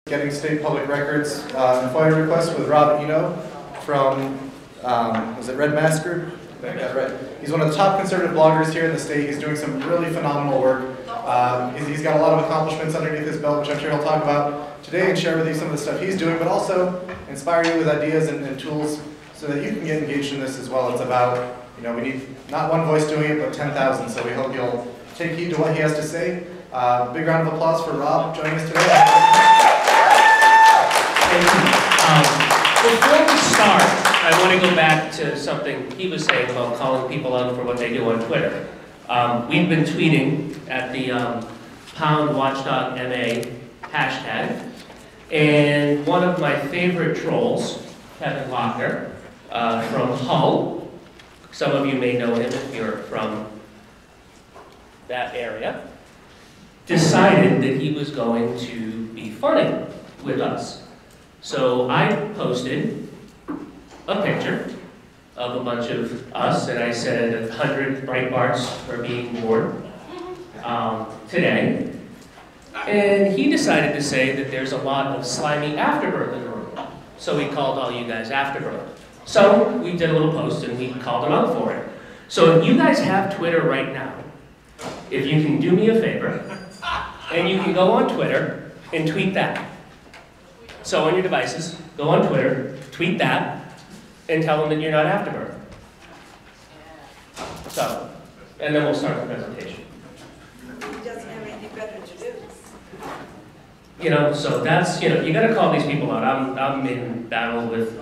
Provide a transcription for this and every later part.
Getting state public records and FOIA requests with Rob Eno from, was it Red Mass Group? I think I got it right. He's one of the top conservative bloggers here in the state. He's doing some really phenomenal work. He's got a lot of accomplishments underneath his belt, which I'm sure he'll talk about today and share with you some of the stuff he's doing, but also inspire you with ideas and tools so that you can get engaged in this as well. It's about, we need not one voice doing it, but 10,000. So we hope you'll take heed to what he has to say. Big round of applause for Rob joining us today. Before we start, I want to go back to something he was saying about calling people out for what they do on Twitter. We've been tweeting at the #Watchdog MA hashtag, and one of my favorite trolls, Kevin Lochner, from Hull, some of you may know him if you're from that area, decided that he was going to be funny with us. So I posted a picture of a bunch of us, and I said 100 Breitbarts are being born today. And he decided to say that there's a lot of slimy afterbirth in the room. So he called all you guys afterbirth. So we did a little post and we called him out for it. So if you guys have Twitter right now, if you can do me a favor, and you can go on Twitter and tweet that. So on your devices, go on Twitter, tweet that, and tell them that you're not afterbirth. So, and then we'll start the presentation. He doesn't have anything better to do. So that's, you gotta call these people out. I'm in battle with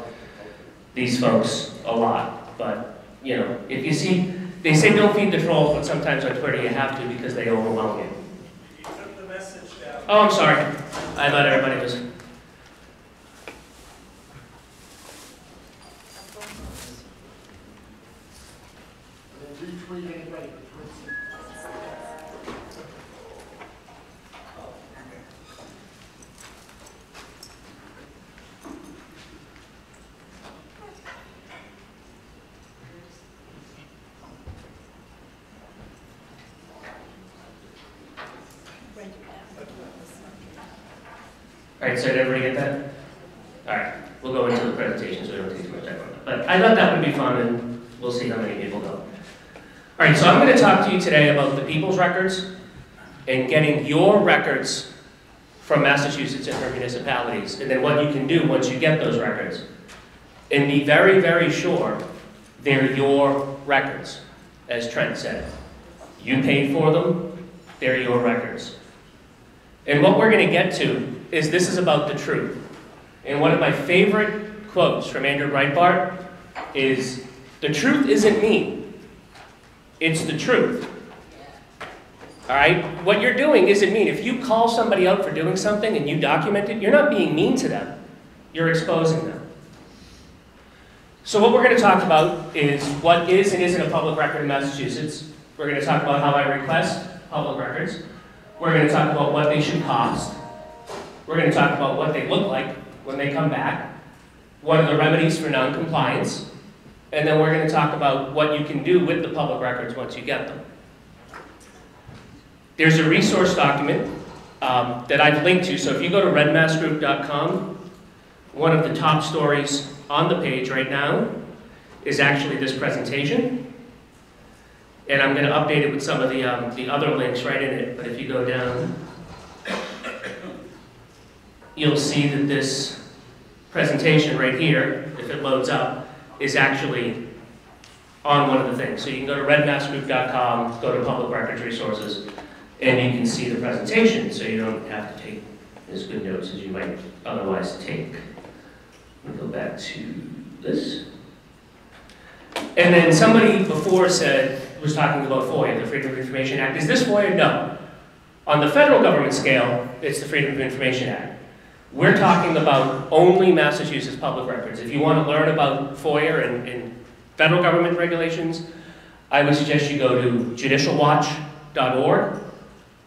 these folks a lot. But, if you see, they say don't feed the trolls, but sometimes on Twitter you have to because they overwhelm you. You took the message down. Oh, I'm sorry. I thought everybody was. Retweet anybody. All right, so did everybody get that? All right, we'll go into the presentation so we don't take too much time on it. But I thought that would be fun, and we'll see how many people go. All right, so I'm going to talk to you today about the people's records and getting your records from Massachusetts and her municipalities, and then what you can do once you get those records. And be very, very sure they're your records, as Trent said. You paid for them, they're your records. And what we're going to get to is this is about the truth. And one of my favorite quotes from Andrew Breitbart is, "The truth isn't mean, it's the truth." All right? What you're doing isn't mean. If you call somebody out for doing something and you document it, you're not being mean to them. You're exposing them. So what we're going to talk about is what is and isn't a public record in Massachusetts. We're going to talk about how I request public records. We're going to talk about what they should cost. We're going to talk about what they look like when they come back. What are the remedies for non-compliance? And then we're going to talk about what you can do with the public records once you get them. There's a resource document that I've linked to. So if you go to redmassgroup.com, one of the top stories on the page right now is actually this presentation. And I'm going to update it with some of the other links right in it. But if you go down, you'll see that this presentation right here, if it loads up, is actually on one of the things. So you can go to redmassgroup.com, go to Public Records Resources, and you can see the presentation, so you don't have to take as good notes as you might otherwise take. Let me go back to this. And then somebody before was talking about FOIA, the Freedom of Information Act. Is this FOIA? No. On the federal government scale, it's the Freedom of Information Act. We're talking about only Massachusetts public records. If you want to learn about FOIA and federal government regulations, I would suggest you go to judicialwatch.org.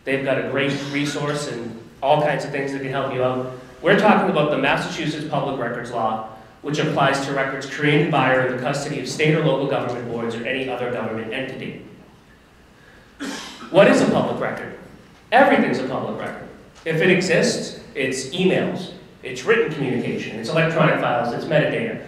They've got a great resource and all kinds of things that can help you out. We're talking about the Massachusetts Public Records Law, which applies to records created by or in the custody of state or local government boards or any other government entity. What is a public record? Everything's a public record. If it exists, it's emails, it's written communication, it's electronic files, it's metadata.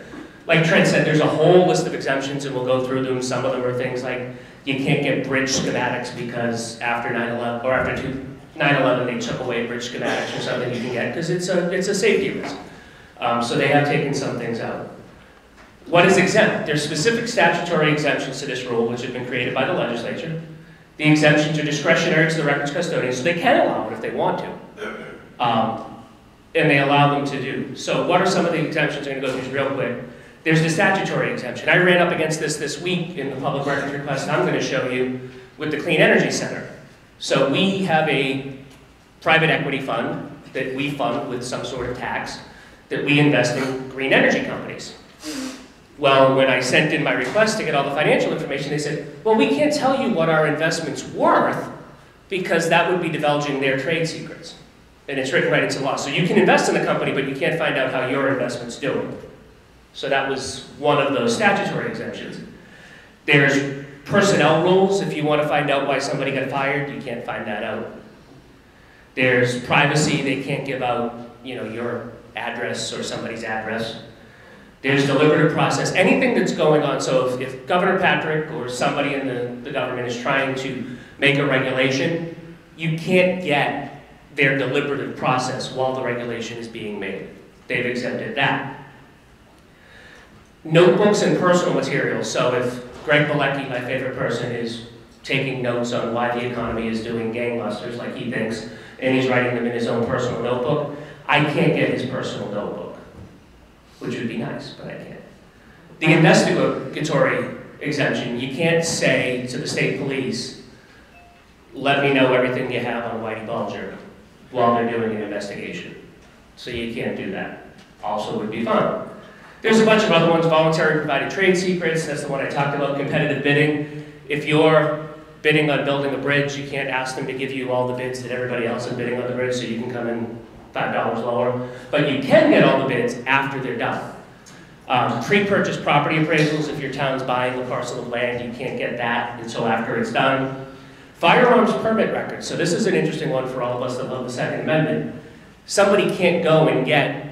Like Trent said, there's a whole list of exemptions, and we'll go through them. Some of them are things like you can't get bridge schematics because after 9/11 or after 9/11 they took away bridge schematics or something you can get because it's a safety risk. So they have taken some things out. What is exempt? There's specific statutory exemptions to this rule which have been created by the legislature. The exemptions are discretionary to the records custodian, so they can allow it if they want to. And they allow them to do. So what are some of the exemptions? I'm going to go through these real quick. There's the statutory exemption. I ran up against this week in the public records request, and I'm going to show you with the Clean Energy Center. So we have a private equity fund that we fund with some sort of tax that we invest in green energy companies. Well, when I sent in my request to get all the financial information, they said, well, we can't tell you what our investment's worth because that would be divulging their trade secrets. And it's written right into law. So you can invest in the company, but you can't find out how your investment's doing. So that was one of those statutory exemptions. There's personnel rules. If you want to find out why somebody got fired, you can't find that out. There's privacy. They can't give out, your address or somebody's address. There's deliberative process. Anything that's going on. So if Governor Patrick or somebody in the government is trying to make a regulation, you can't get their deliberative process while the regulation is being made. They've exempted that. Notebooks and personal materials. So if Greg Bilecki, my favorite person, is taking notes on why the economy is doing gangbusters like he thinks, and he's writing them in his own personal notebook, I can't get his personal notebook, which would be nice, but I can't. The investigatory exemption, you can't say to the state police, let me know everything you have on Whitey Bulger while they're doing an investigation. So you can't do that. Also would be fun. There's a bunch of other ones, voluntary provided trade secrets, that's the one I talked about, competitive bidding. If you're bidding on building a bridge, you can't ask them to give you all the bids that everybody else is bidding on the bridge so you can come in $5 lower. But you can get all the bids after they're done. Pre-purchase property appraisals, if your town's buying a parcel of land, you can't get that until after it's done. Firearms permit records. So this is an interesting one for all of us that love the Second Amendment. Somebody can't go and get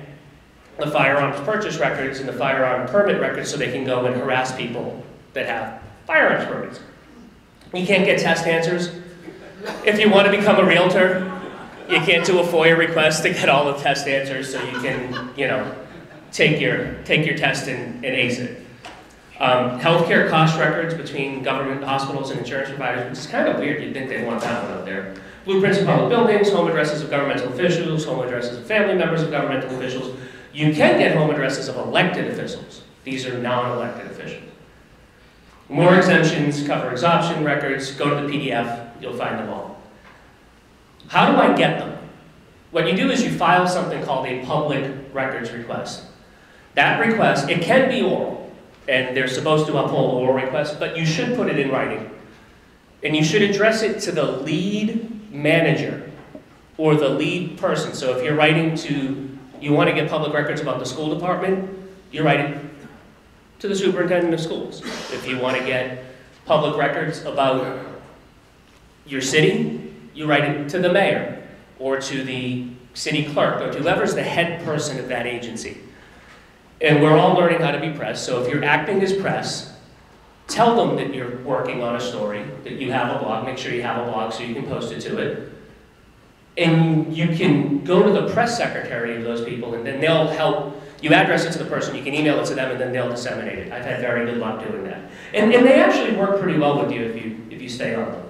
the firearms purchase records and the firearm permit records so they can go and harass people that have firearms permits. You can't get test answers. If you want to become a realtor, you can't do a FOIA request to get all the test answers so you can, take your test and ace it. Healthcare cost records between government hospitals and insurance providers, which is kind of weird. You'd think they'd want that one up there. Blueprints of public buildings, home addresses of governmental officials, home addresses of family members of governmental officials. You can get home addresses of elected officials. These are non-elected officials. More exemptions cover exhaustion records. Go to the PDF, you'll find them all. How do I get them? What you do is you file something called a public records request. That request, it can be oral, and they're supposed to uphold oral requests, but you should put it in writing. And you should address it to the lead manager or the lead person. So if you're writing to, you want to get public records about the school department, you write it to the superintendent of schools. If you want to get public records about your city, you write it to the mayor or to the city clerk or to whoever's the head person of that agency. And we're all learning how to be press, so if you're acting as press, tell them that you're working on a story, that you have a blog, make sure you have a blog so you can post it to it. And you can go to the press secretary of those people and then they'll help, you address it to the person, you can email it to them and then they'll disseminate it. I've had very good luck doing that. And they actually work pretty well with you if you stay on them.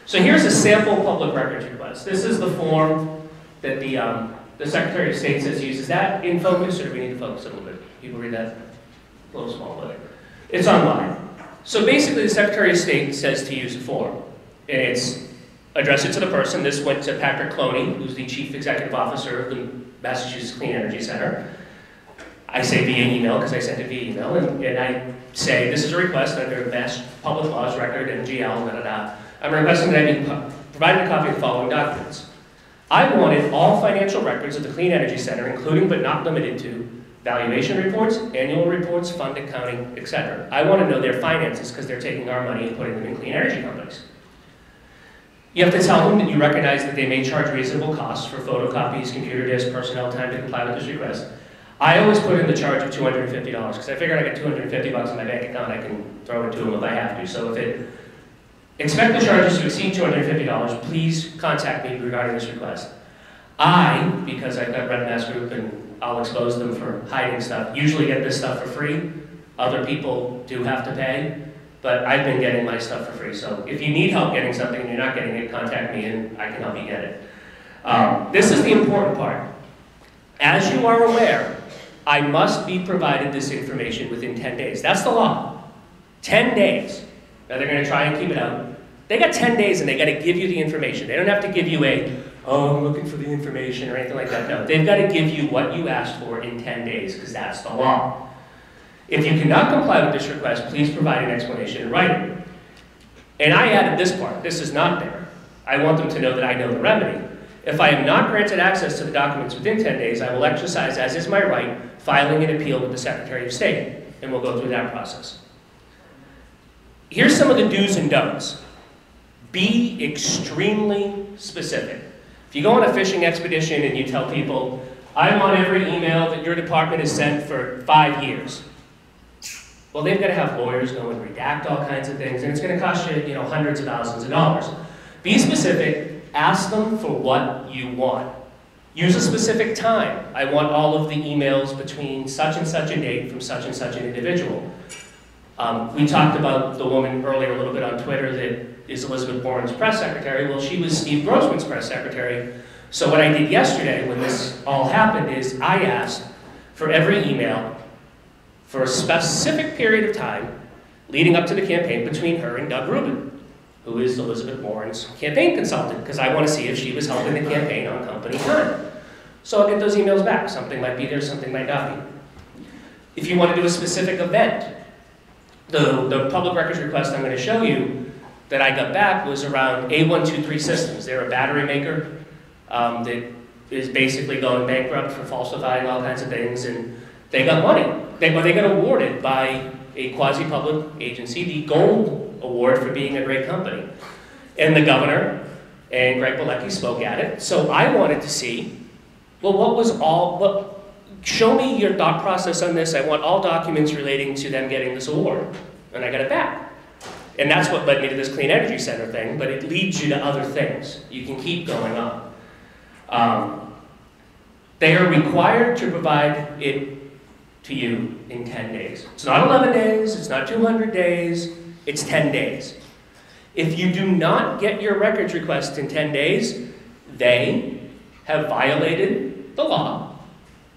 So here's a sample public records request. This is the form that the Secretary of State says use. Is that in focus or do we need to focus a little bit? People read that? A little small, but it's online. So basically the Secretary of State says to use a form. And it's address it to the person. This went to Patrick Cloney, who's the Chief Executive Officer of the Massachusetts Clean Energy Center. I say via email because I sent it via email, and I say this is a request under Mass Public Laws Record MGL, I'm requesting that I be provided a copy of the following documents. I wanted all financial records of the Clean Energy Center, including but not limited to valuation reports, annual reports, fund accounting, etc. I want to know their finances because they're taking our money and putting them in clean energy companies. You have to tell them that you recognize that they may charge reasonable costs for photocopies, computer disk, personnel time to comply with this request. I always put in the charge of $250 because I figured I got $250 in my bank account, I can throw it to them if I have to. So expect the charges to exceed $250, please contact me regarding this request. Because I've got Red Mass Group and I'll expose them for hiding stuff, usually get this stuff for free. Other people do have to pay, but I've been getting my stuff for free. So if you need help getting something and you're not getting it, contact me and I can help you get it. This is the important part. As you are aware, I must be provided this information within 10 days. That's the law. 10 days. Now they're going to try and keep it out. They got 10 days and they got to give you the information. They don't have to give you I'm looking for the information or anything like that. No, they've got to give you what you asked for in 10 days because that's the law. If you cannot comply with this request, please provide an explanation in writing. And I added this part. This is not there. I want them to know that I know the remedy. If I am not granted access to the documents within 10 days, I will exercise, as is my right, filing an appeal with the Secretary of State, and we'll go through that process. Here's some of the do's and don'ts. Be extremely specific. If you go on a fishing expedition and you tell people, I want every email that your department has sent for 5 years. Well, they've got to have lawyers go and redact all kinds of things, and it's going to cost you, hundreds of thousands of dollars. Be specific. Ask them for what you want. Use a specific time. I want all of the emails between such and such a date from such and such an individual. We talked about the woman earlier a little bit on Twitter that is Elizabeth Warren's press secretary. Well, she was Steve Grossman's press secretary. So what I did yesterday when this all happened is I asked for every email for a specific period of time leading up to the campaign between her and Doug Rubin, who is Elizabeth Warren's campaign consultant, because I want to see if she was helping the campaign on company time. So I'll get those emails back. Something might be there, something might not be. If you want to do a specific event, the public records request I'm going to show you that I got back was around A123 Systems. They're a battery maker that is basically going bankrupt for falsifying all kinds of things, and they got money. They got awarded by a quasi-public agency the Gold Award for being a great company. And the governor and Greg Bilecki spoke at it. So I wanted to see, well, show me your thought process on this. I want all documents relating to them getting this award. And I got it back. And that's what led me to this Clean Energy Center thing, but it leads you to other things. You can keep going on. They are required to provide it to you in 10 days. It's not 11 days, it's not 200 days, it's 10 days. If you do not get your records request in 10 days, they have violated the law.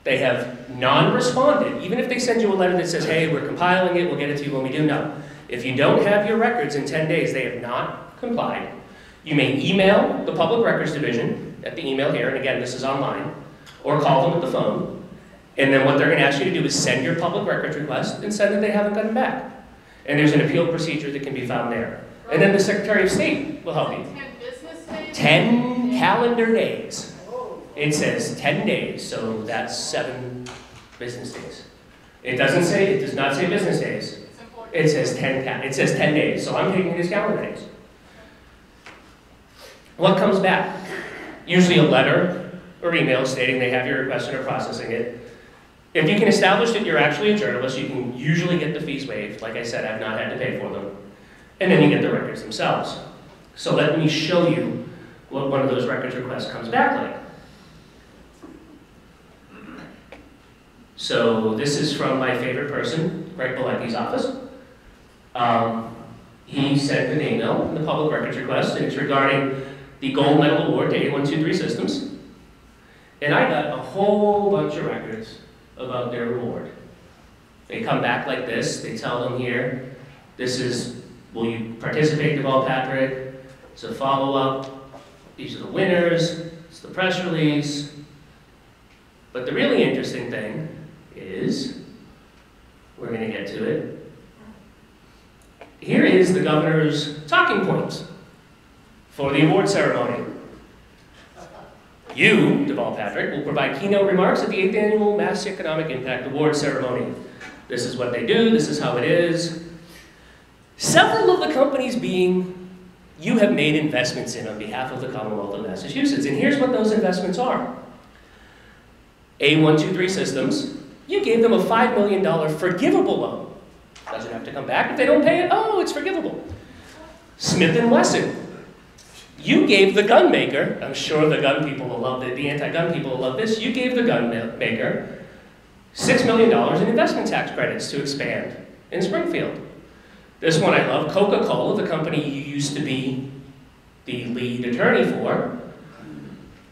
They have non-responded. Even if they send you a letter that says, hey, we're compiling it, we'll get it to you when we do, no. If you don't have your records in 10 days, they have not complied. You may email the Public Records Division at the email here, and again, this is online, or call them at the phone, and then what they're going to ask you to do is send your public records request and send that they haven't gotten back. And there's an appeal procedure that can be found there. And then the Secretary of State will help you. 10 business days? 10 calendar days. It says 10 days, so that's 7 business days. It does not say business days. It says 10 days, so I'm taking it as calendar days. What comes back? Usually a letter or email stating they have your request and are processing it. If you can establish that you're actually a journalist, you can usually get the fees waived. Like I said, I've not had to pay for them. And then you get the records themselves. So let me show you what one of those records requests comes back like. So this is from my favorite person, Greg Bilecki's office. He sent an email in the public records request, and it's regarding the gold medal award to A123 Systems. And I got a whole bunch of records about their award. They come back like this. They tell them here, this is, will you participate, Deval Patrick? It's a follow-up. These are the winners. It's the press release. But the really interesting thing is, we're going to get to it. Here is the governor's talking points for the award ceremony. You, Deval Patrick, will provide keynote remarks at the 8th Annual Mass Economic Impact Award Ceremony. This is what they do, this is how it is. Several of the companies being you have made investments in on behalf of the Commonwealth of Massachusetts. And here's what those investments are. A123 Systems, you gave them a $5 million forgivable loan. Doesn't have to come back. If they don't pay it, oh, it's forgivable. Smith & Wesson, you gave the gun maker, I'm sure the gun people will love it, the anti-gun people will love this, you gave the gun maker $6 million in investment tax credits to expand in Springfield. This one I love, Coca-Cola, the company you used to be the lead attorney for,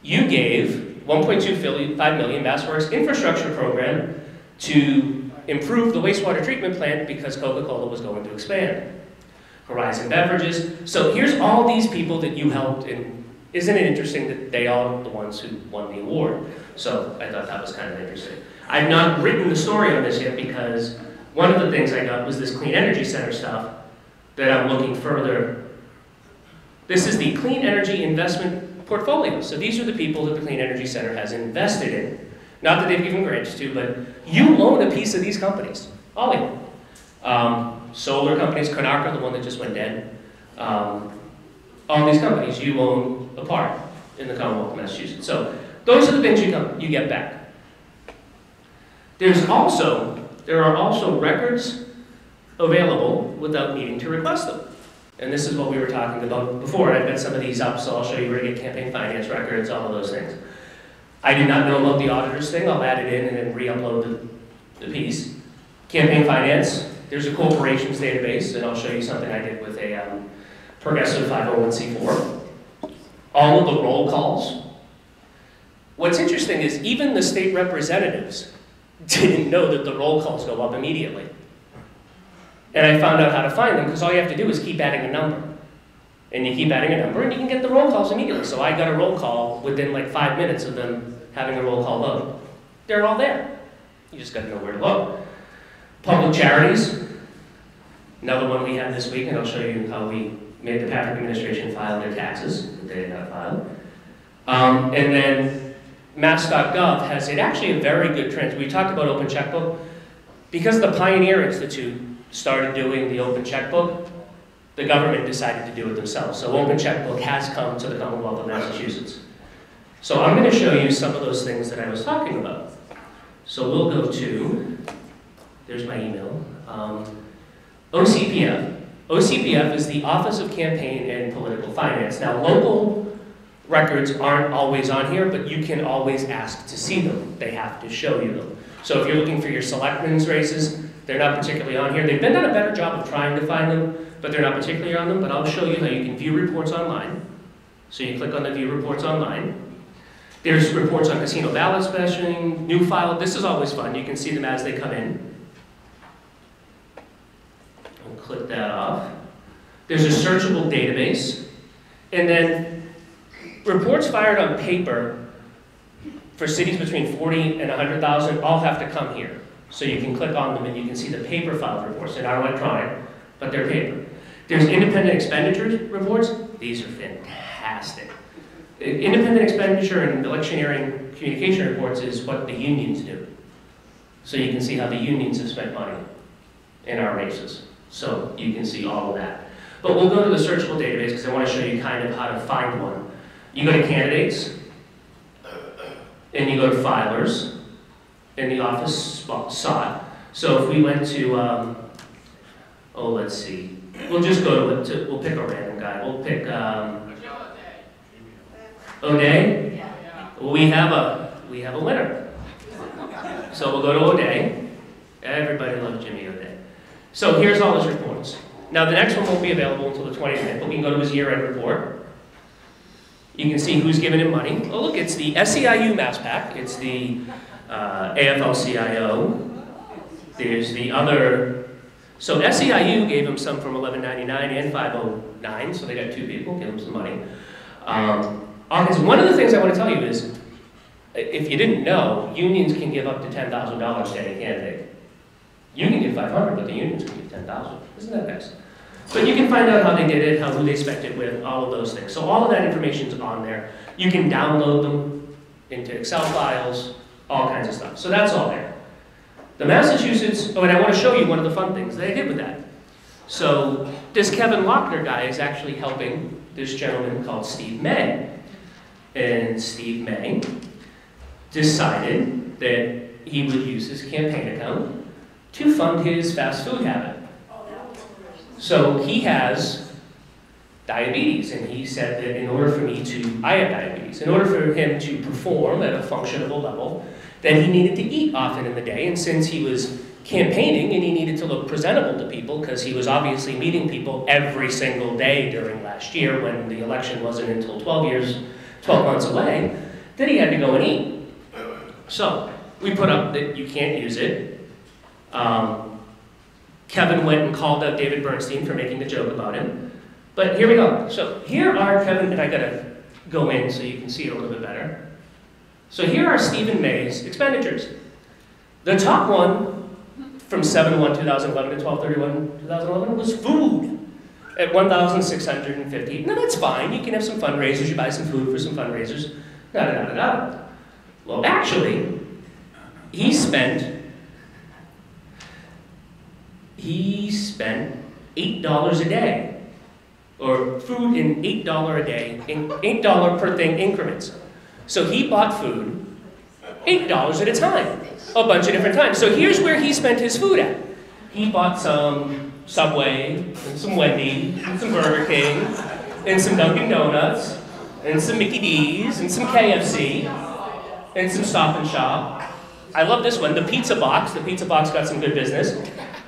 you gave $1.25 million MassWorks infrastructure program to improve the wastewater treatment plant because Coca-Cola was going to expand. Horizon Beverages. So here's all these people that you helped, and isn't it interesting that they are the ones who won the award? So I thought that was kind of interesting. I've not written the story on this yet because one of the things I got was this Clean Energy Center stuff that I'm looking further. This is the Clean Energy Investment Portfolio. So these are the people that the Clean Energy Center has invested in. Not that they've given grants to, but you own a piece of these companies, all of them. Solar companies, Konarka, the one that just went dead. All these companies, you own a part in the Commonwealth of Massachusetts. So those are the things you get back. There are also records available without needing to request them. And this is what we were talking about before. I've got some of these up, so I'll show you where to get campaign finance records, all of those things. I did not know about the auditors thing. I'll add it in and then re-upload the piece. Campaign finance, there's a corporations database, and I'll show you something I did with a progressive 501c4. All of the roll calls. What's interesting is even the state representatives didn't know that the roll calls go up immediately. And I found out how to find them because all you have to do is keep adding a number. And you keep adding a number and you can get the roll calls immediately. So I got a roll call within like 5 minutes of them having a roll call vote. They're all there. You just got to know where to look. Public charities, another one we had this week, and I'll show you how we made the Patrick administration file their taxes that they had not filed. And then Mass.gov has actually a very good trend. We talked about Open Checkbook. Because the Pioneer Institute started doing the Open Checkbook, the government decided to do it themselves. So Open Checkbook has come to the Commonwealth of Massachusetts. So I'm going to show you some of those things that I was talking about. So we'll go to, there's my email, OCPF. OCPF is the Office of Campaign and Political Finance. Now, local records aren't always on here, but you can always ask to see them. They have to show you them. So if you're looking for your selectmen's races, they're not particularly on here. They've been done a better job of trying to find them, but they're not particularly on them. But I'll show you how you can view reports online. So you click on the View Reports Online. There's reports on casino ballot specing, new file. This is always fun. You can see them as they come in. I'll click that off. There's a searchable database. And then reports fired on paper for cities between 40 and 100,000 all have to come here. So you can click on them and you can see the paper filed reports. They're not electronic, but they're paper. There's independent expenditure reports. These are fantastic. Independent expenditure and electioneering communication reports is what the unions do. So you can see how the unions have spent money in our races. So you can see all of that. But we'll go to the searchable database because I want to show you kind of how to find one. You go to candidates, and you go to filers, and the office sought. So if we went to, let's see. We'll just go to, we'll pick a random guy. We'll pick, O'Day? Well, we have a winner. So we'll go to O'Day. Everybody loves Jimmy O'Day. So here's all his reports. Now the next one won't be available until the 29th, but we can go to his year-end report. You can see who's given him money. Oh look, it's the SEIU Mass PAC. It's the AFL-CIO. There's the other. So SEIU gave him some from 1199 and 509, so they got two people, give him some money. One of the things I want to tell you is, if you didn't know, unions can give up to $10,000 to any candidate. You can give $500, but the unions can give $10,000. Isn't that nice? But you can find out how they did it, who they spent it with, all of those things. So all of that information is on there. You can download them into Excel files, all kinds of stuff. So that's all there. The Massachusetts, and I want to show you one of the fun things that I did with that. So this Kevin Lochner guy is actually helping this gentleman called Steve May. And Steve May decided that he would use his campaign account to fund his fast food habit. So he has diabetes, and he said that in order for me to, I have diabetes, in order for him to perform at a functionable level, that he needed to eat often in the day, and since he was campaigning and he needed to look presentable to people, because he was obviously meeting people every single day during last year when the election wasn't until 12 months away, that he had to go and eat. So we put up that you can't use it. Kevin went and called out David Bernstein for making the joke about him. But here we go. So here are Kevin, and I gotta go in so you can see it a little bit better. So here are Stephen May's expenditures. The top one from 7/1/2011 to 12/31/2011 was food at $1,650. Now that's fine. You can have some fundraisers. You buy some food for some fundraisers. Da-da-da-da-da. Well, actually, he spent $8 a day, or food in $8 a day, in $8 per thing increments. So he bought food $8 at a time, a bunch of different times. So here's where he spent his food at. He bought some Subway, and some Wendy's, and some Burger King, and some Dunkin' Donuts, and some Mickey D's, and some KFC, and some Stop and Shop. I love this one, the Pizza Box. The Pizza Box got some good business.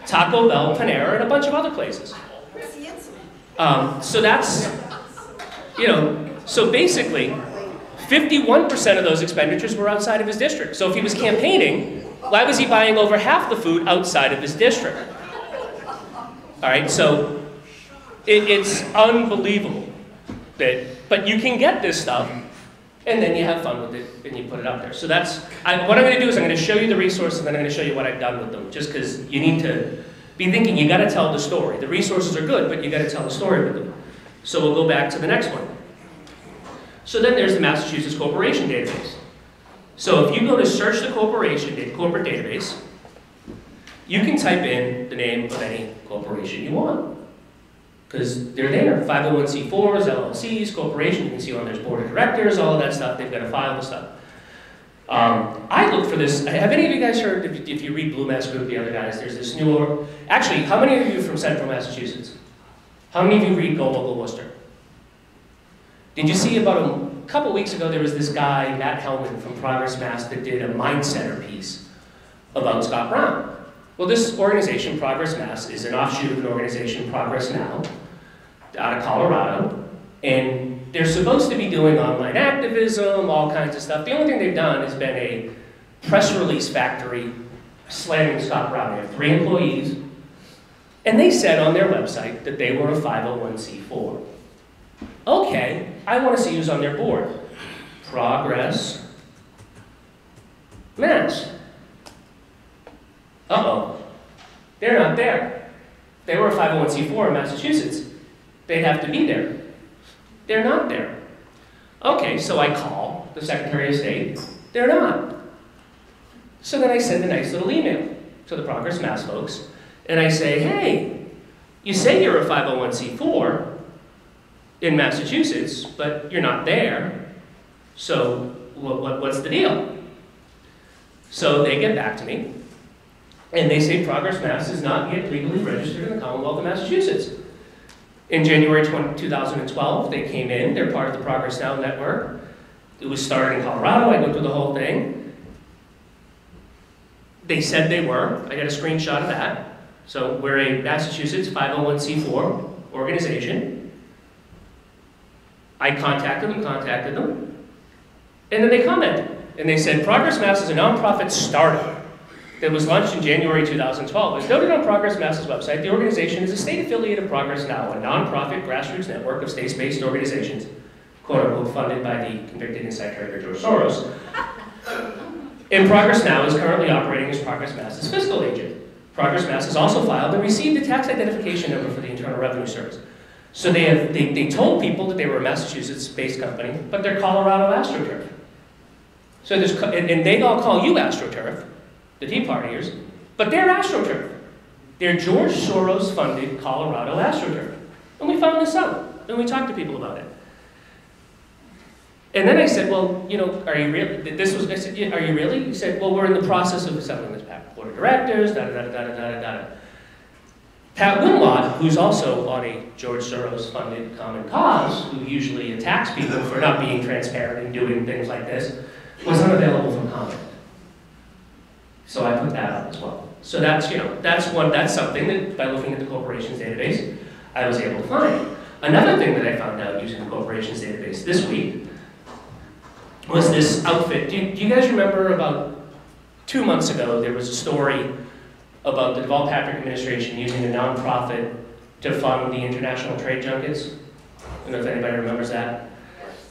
Taco Bell, Panera, and a bunch of other places. Where's the insulin? So that's, so basically, 51% of those expenditures were outside of his district. So if he was campaigning, why was he buying over half the food outside of his district? All right, so it's unbelievable but you can get this stuff, and then you have fun with it, and you put it up there. So that's, what I'm gonna do is I'm gonna show you the resources, and then I'm gonna show you what I've done with them, just because you need to be thinking, you gotta tell the story. The resources are good, but you gotta tell the story with them. So we'll go back to the next one. So then there's the Massachusetts Corporation Database. So if you go to search the corporate database, you can type in the name of any corporation you want, because they're there. 501c4s, LLCs, corporations, you can see on their board of directors, all of that stuff, they've got to file the stuff. I looked for this, have any of you guys heard, if you read Blue Mass Group, the other guys, there's this new, actually, how many of you are from Central Massachusetts? How many of you read Go Local Worcester? Did you see about a couple weeks ago, there was this guy, Matt Hellman from Progress Mass, that did a Mind Center piece about Scott Brown. Well, this organization, Progress Mass, is an offshoot of an organization, Progress Now, out of Colorado, and they're supposed to be doing online activism, all kinds of stuff. The only thing they've done has been a press release factory slamming Scott Brown. They have 3 employees, and they said on their website that they were a 501c4. Okay, I want to see who's on their board. Progress Mass. Uh-oh, they're not there. They were a 501c4 in Massachusetts. They'd have to be there. They're not there. Okay, so I call the Secretary of State. They're not. So then I send a nice little email to the Progress Mass folks, and I say, hey, you say you're a 501c4 in Massachusetts, but you're not there. So what's the deal? So they get back to me, and they say Progress Mass is not yet legally registered in the Commonwealth of Massachusetts. In January 2012, they came in, they're part of the Progress Now network. It was started in Colorado, I went through the whole thing. They said they were, I got a screenshot of that. So we're a Massachusetts 501c4 organization. I contacted them, and then they commented. And they said, Progress Mass is a nonprofit startup that was launched in January 2012. As noted on Progress Mass's website, the organization is a state affiliate of Progress Now, a nonprofit grassroots network of state-based organizations, quote-unquote, funded by the convicted inside trader George Soros. And Progress Now is currently operating as Progress Mass's fiscal agent. Progress Mass has also filed and received a tax identification number for the Internal Revenue Service. So they told people that they were a Massachusetts-based company, but they're Colorado AstroTurf. So and they all call you AstroTurf, the Tea Partiers, but they're AstroTurf. They're George Soros-funded Colorado AstroTurf. And we found this out, and we talked to people about it. And then I said, well, you know, are you really, I said, yeah, are you really? He said, well, we're in the process of assembling this board of directors, da-da-da-da-da-da-da. Pat Winlott, who's also on a George Soros-funded Common Cause, who usually attacks people for not being transparent and doing things like this, was unavailable from comment. So I put that up as well. So that's, you know, that's something that by looking at the corporations database, I was able to find. Another thing that I found out using the corporations database this week was this outfit. Do you guys remember about 2 months ago, there was a story about the Deval Patrick administration using a nonprofit to fund the international trade junkets? I don't know if anybody remembers that.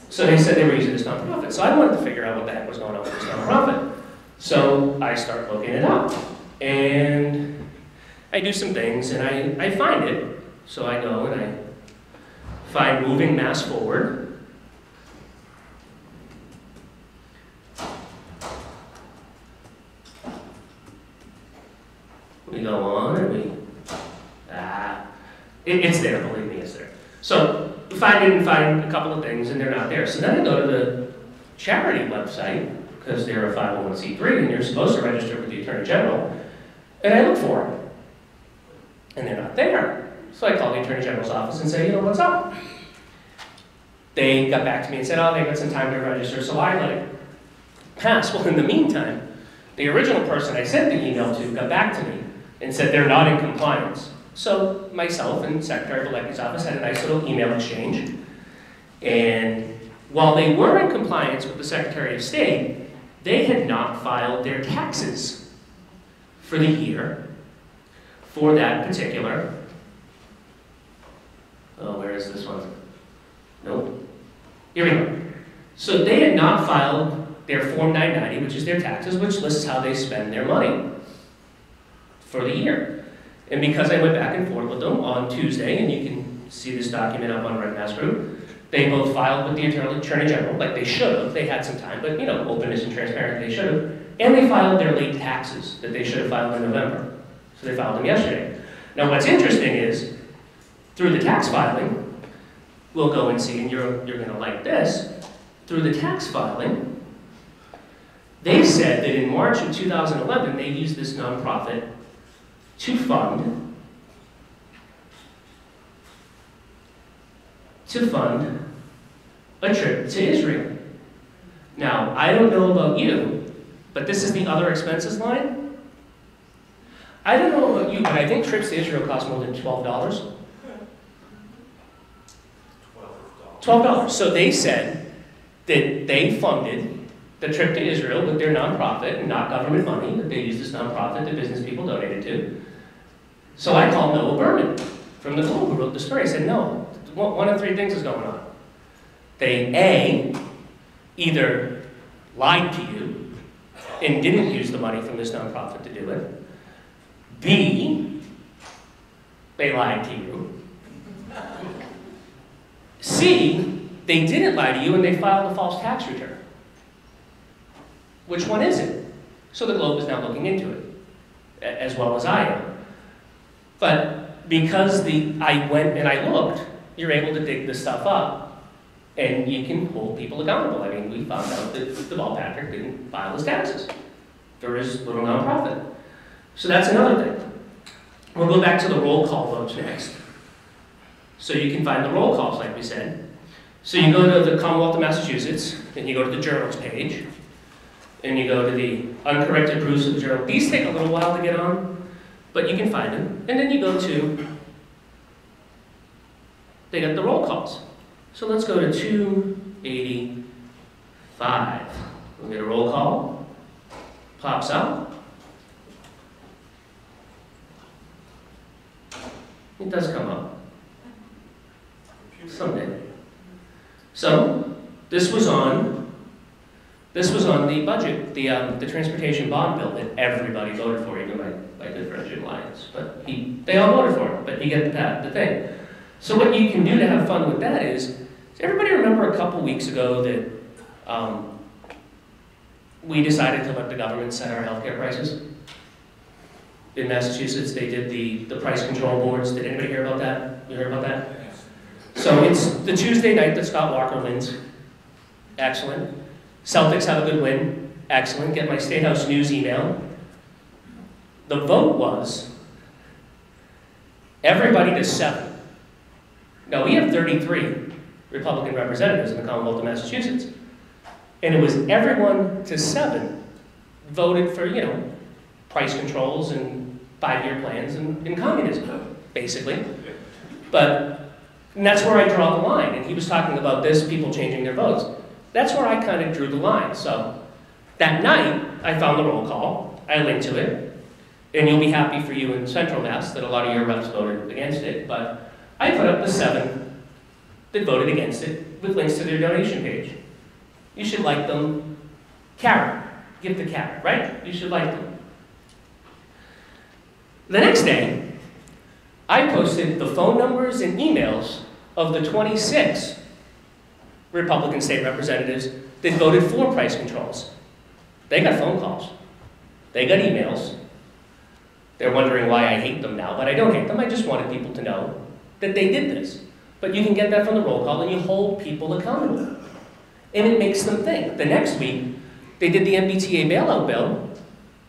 So they said they were using this nonprofit. So I wanted to figure out what the heck was going on with this nonprofit. So I start looking it up. And I do some things, and I find it. So I go and I find Moving Mass Forward. We go on and it's there, believe me, it's there. So if I didn't find a couple of things and they're not there. So then I go to the charity website, because they're a 501c3 and you're supposed to register with the Attorney General, and I look for them. And they're not there. So I call the Attorney General's office and say, you know, what's up? They got back to me and said, oh, they got some time to register, so I let it pass. Well, in the meantime, the original person I sent the email to got back to me and said they're not in compliance. So myself and Secretary Bilecki's office had a nice little email exchange. And while they were in compliance with the Secretary of State, they had not filed their taxes for the year for that particular, oh, where is this one? Nope. Here we go. So they had not filed their Form 990, which is their taxes, which lists how they spend their money for the year. And because I went back and forth with them on Tuesday, and you can see this document up on Red Mass Group, they both filed with the Attorney General, like they should have. They had some time, but you know, openness and transparency, they should have. And they filed their late taxes that they should have filed in November. So they filed them yesterday. Now what's interesting is, through the tax filing, we'll go and see, and you're gonna like this, through the tax filing, they said that in March of 2011, they used this nonprofit to fund a trip to Israel. Now, I don't know about you, but this is the other expenses line. I don't know about you, but I think trips to Israel cost more than $12. $12. So they said that they funded the trip to Israel with their nonprofit, and not government money, that they used this nonprofit that business people donated to. So I called Noah Berman from the Globe, who wrote the story. I said, no, one of three things is going on. They, A, either lied to you and didn't use the money from this nonprofit to do it. B, they lied to you. C, they didn't lie to you and they filed a false tax return. Which one is it? So the Globe is now looking into it, as well as I am. But because I went and I looked, you're able to dig this stuff up, and you can hold people accountable. I mean, we found out that Deval Patrick didn't file his taxes for his little nonprofit. So that's another thing. We'll go back to the roll call votes next. So you can find the roll calls, like we said. So you go to the Commonwealth of Massachusetts, and you go to the journals page, and you go to the uncorrected proofs of the journal. These take a little while to get on, but you can find them. And then you go to, they got the roll calls. So let's go to 285. We'll get a roll call. Pops up. It does come up. Someday. So, this was on the budget, the transportation bond bill that everybody voted for, even my good friend Jim Lyons. But they all voted for it, but you get the thing. So what you can do to have fun with that is, does everybody remember a couple weeks ago that we decided to let the government set our healthcare prices? in Massachusetts, they did the price control boards. Did anybody hear about that? You heard about that? So it's the Tuesday night that Scott Walker wins. Excellent. Celtics have a good win. Excellent. Get my State House News email. The vote was everybody to 7. Now, we have 33 Republican representatives in the Commonwealth of Massachusetts. And it was everyone to 7 voted for, price controls and 5-year plans and communism, basically. And that's where I draw the line. And he was talking about this, people changing their votes. That's where I kind of drew the line. So that night, I found the roll call. I linked to it. And you'll be happy for you in Central Mass that a lot of your reps voted against it. But I put up the 7 that voted against it with links to their donation page. You should like them. Carrot. Give the carrot, right? You should like them. The next day, I posted the phone numbers and emails of the 26 Republican state representatives that voted for price controls. They got phone calls. They got emails. They're wondering why I hate them now, but I don't hate them. I just wanted people to know that they did this. But you can get that from the roll call and you hold people accountable. And it makes them think. The next week, they did the MBTA bailout bill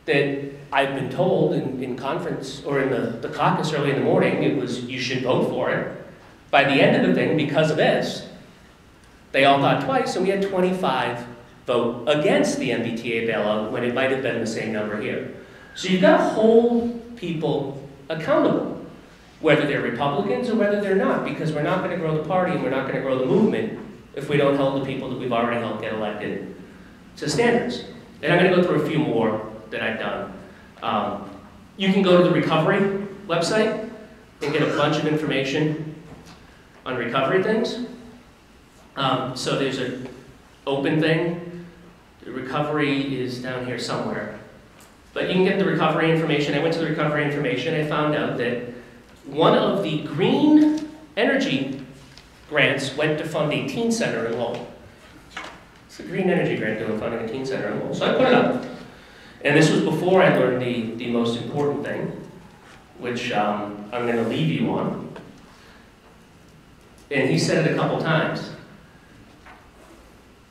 that I've been told in conference or in the caucus early in the morning, it was you should vote for it. By the end of the thing, because of this, they all thought twice, and we had 25 vote against the MBTA bailout when it might have been the same number here. So you've got to hold people accountable, whether they're Republicans or whether they're not, because we're not going to grow the party and we're not going to grow the movement if we don't hold the people that we've already helped get elected to standards. And I'm going to go through a few more that I've done. You can go to the recovery website and get a bunch of information on recovery things. So there's an open thing. The recovery is down here somewhere. But you can get the recovery information. I went to the recovery information. I found out that one of the green energy grants went to fund a teen center in Lowell. It's a green energy grant doing funding a teen center in Lowell. So I put it up. And this was before I learned the most important thing, which I'm going to leave you on. And he said it a couple times.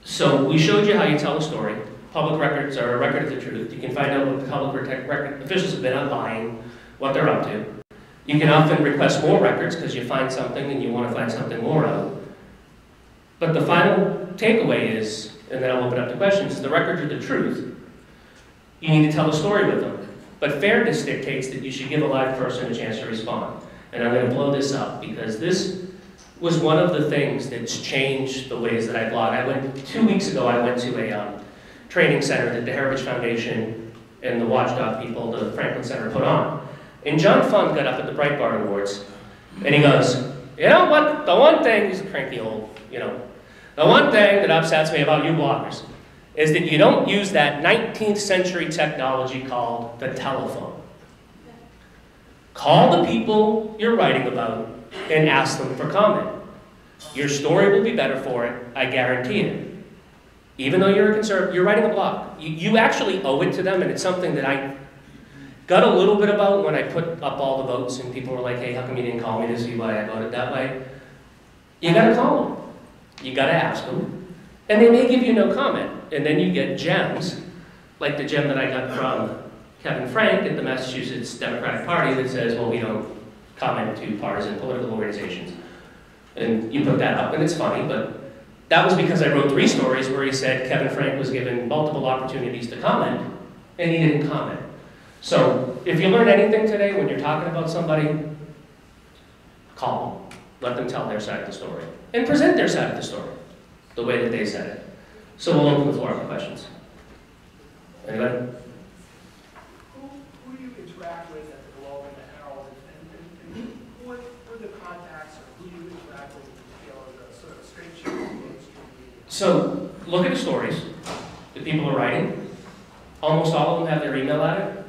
So we showed you how you tell a story. Public records are a record of the truth. You can find out what the public record officials have been out buying, what they're up to. You can often request more records because you find something and you want to find something more of. But the final takeaway is, and then I'll open up to questions, is the records are the truth. You need to tell a story with them. But fairness dictates that you should give a live person a chance to respond. And I'm going to blow this up because this was one of the things that's changed the ways that I blog. 2 weeks ago, I went to a training center that the Heritage Foundation and the Watchdog people, the Franklin Center, put on. And John Fund got up at the Breitbart Awards, and he goes, you know what, the one thing, he's a cranky old, the one thing that upsets me about you bloggers is that you don't use that 19th century technology called the telephone. Call the people you're writing about and ask them for comment. Your story will be better for it, I guarantee it. Even though you're a conservative, you're writing a blog. You actually owe it to them, and it's something that I got a little bit about when I put up all the votes and people were like, hey, how come you didn't call me to see why I voted that way? You gotta call them. You gotta ask them. And they may give you no comment. And then you get gems, like the gem that I got from Kevin Frank at the Massachusetts Democratic Party that says, well, we don't comment to partisan political organizations. And you put that up, and it's funny, but that was because I wrote 3 stories where he said Kevin Frank was given multiple opportunities to comment, and he didn't comment. So if you learn anything today when you're talking about somebody, call them. Let them tell their side of the story. And present their side of the story the way that they said it. So we'll open the floor for questions. Anybody? Who do you interact with at the Globe and the Herald, and who are the contacts, or who do you interact with the sort of straight shot mainstream media? So look at the stories that people are writing. Almost all of them have their email at it.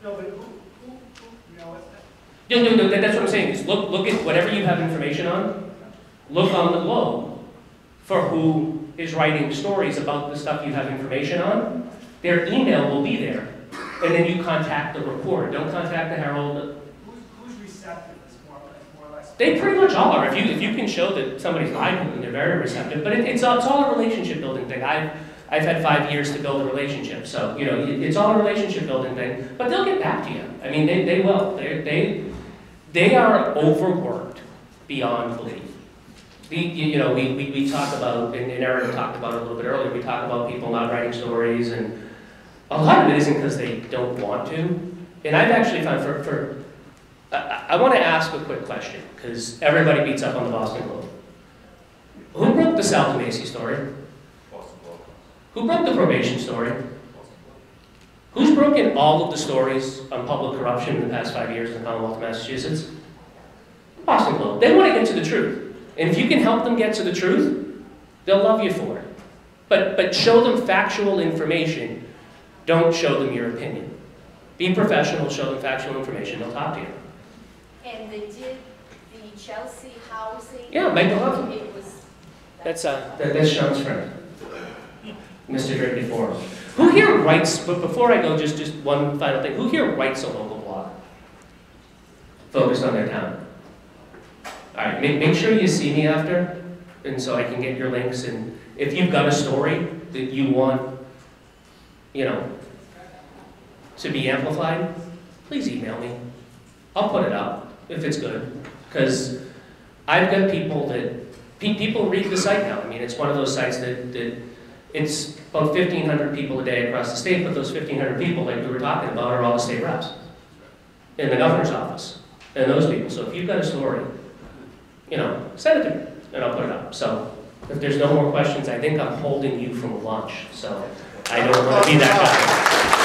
No, but who you know what's that? No, that's what I'm saying. Is look at whatever you have information on. Look on the Globe for who is writing stories about the stuff you have information on. Their email will be there. and then you contact the reporter. Don't contact the Herald. Who's receptive is more or less? They pretty much all are. If you can show that somebody's lied to them, they're very receptive. But it's all a relationship building thing. I've had 5 years to build a relationship, so you know it's all a relationship building thing. But they'll get back to you. I mean, they will. They are overworked beyond belief. We talk about, and Aaron talked about it a little bit earlier. We talk about people not writing stories, and a lot of it isn't because they don't want to. And I've actually found I want to ask a quick question, because everybody beats up on the Boston Globe. Who broke the Sal DeMacy story? Boston Globe. Who broke the probation story? Who's broken all of the stories on public corruption in the past 5 years in the Commonwealth of Massachusetts? Boston Globe. They want to get to the truth. And if you can help them get to the truth, they'll love you for it. But show them factual information. Don't show them your opinion. Be professional, show them factual information, they'll talk to you. And they did the Chelsea housing. Yeah, Michael Huffman. It was. That's Sean's friend, Mr. Drake Forum. Who here writes, but before I go, just one final thing. Who here writes a local blog focused on their town? All right, make sure you see me after, and so I can get your links. And if you've got a story that you want, to be amplified, please email me. I'll put it up if it's good, because I've got people people read the site now. I mean, it's one of those sites that it's about 1,500 people a day across the state, but those 1,500 people, like we were talking about, are all the state reps in the governor's office, and those people. So if you've got a story, send it to me, and I'll put it up. So if there's no more questions, I think I'm holding you from lunch, so I don't want to be that guy.